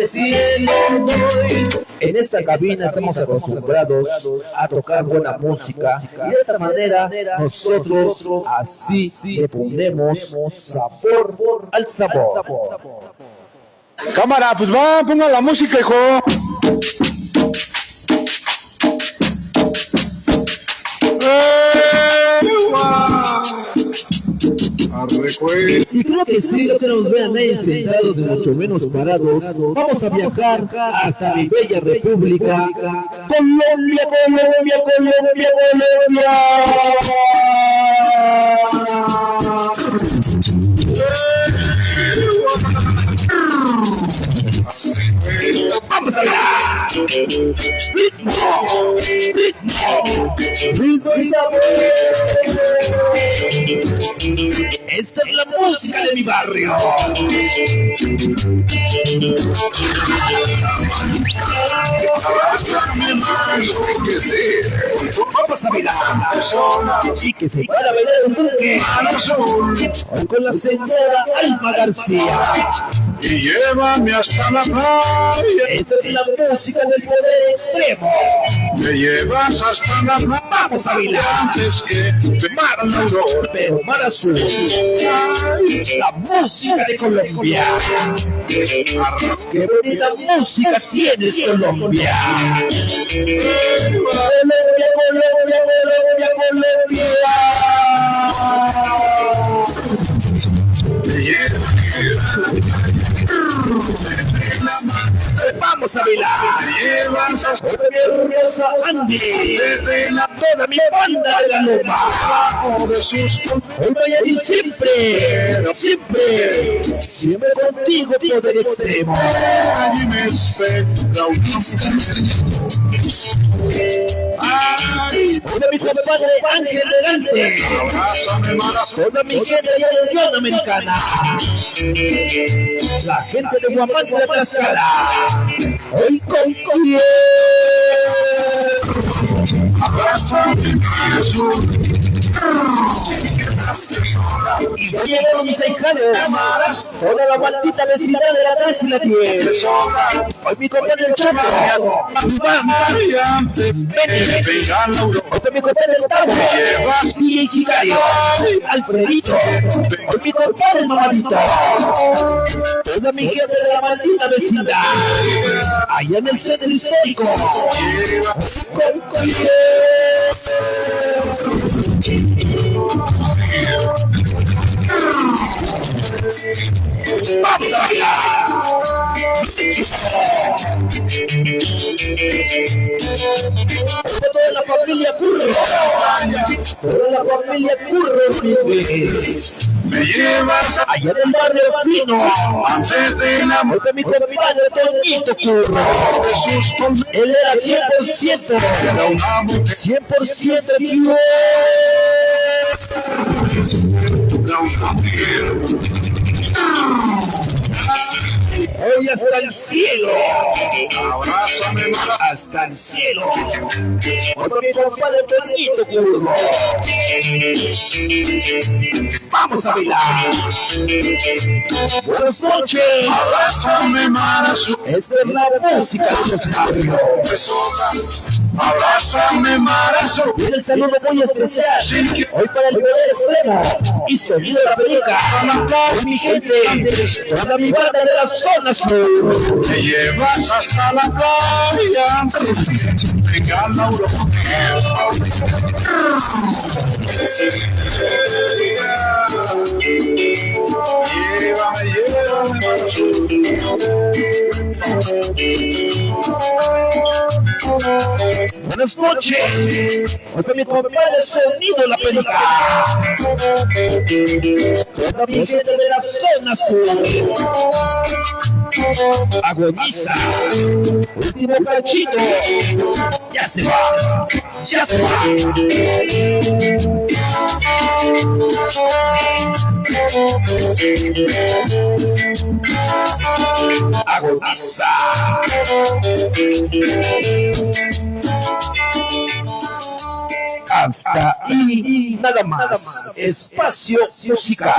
cielo voy. En esta cabina estamos acostumbrados a tocar buena música y de esta manera nosotros así le ponemos sabor al sabor. Cámara, pues va, ponga la música, hijo. Y creo que sí, no que nos vean ahí sentados, ni mucho menos parados. Vamos a viajar hasta mi bella república, Colombia, Colombia, Colombia, Colombia. Vamos a bailar. Ritmo, ritmo, ritmo y sabor. Esta es la música de mi barrio. Vamos a bailar y que se para bailar el buque hoy con la señora Alma García. Y llévame hasta la playa. Esta es la música del poder extremo. Me llevas hasta la playa. Vamos a bailar. Antes que Mar Aurora. Pero Mar Azul, la música de Colombia. Qué bonita música tienes, Colombia. Colombia, Colombia, Colombia, Colombia. Vamos a bailar. Mi hermosa Andy, toda mi banda de la Loma. Hoy voy a ir siempre, siempre, siempre contigo, poder extremo. Allí me espera Hola mi compadre Ángel Elegante, toda mi gente de la Unión Americana, la gente de Guamante de Tlaxcala, hoy con y ya llegaron mis ahijados, toda la maldita vecindad de la 3 y la 10. Hoy mi compadre el Chapo, hoy mi compadre el Tavo, DJ Sicario, Alfredito, hoy mi compadre el Mamadito, toda mi gente de la maldita vecindad, allá en el centro histórico, vamos a bailar. Toda la familia Curro, toda la familia Curro me llevas allá del barrio fino, antes de la porque mi compadre Toñito Curro, él era 100% tío. Hoy hasta el cielo, hasta el cielo, por mi compadre Toñito Curro. Vamos a bailar. Buenas noches. Esta es la música de los barrios. Abrázame, Marazo. Y el saludo muy especial hoy para el poder extremo y sonido de la película. Hoy mi gente, toda mi banda de la zona sur. Me llevas hasta la playa. Venga, Lauro. Buenas noches. Hoy con mi compadre Sonido la película. Toda mi gente de la zona sur. Agoniza. Último cachito. Ya se va. Ya se va. Agoniza. Hasta ahí nada más. Espacio musical.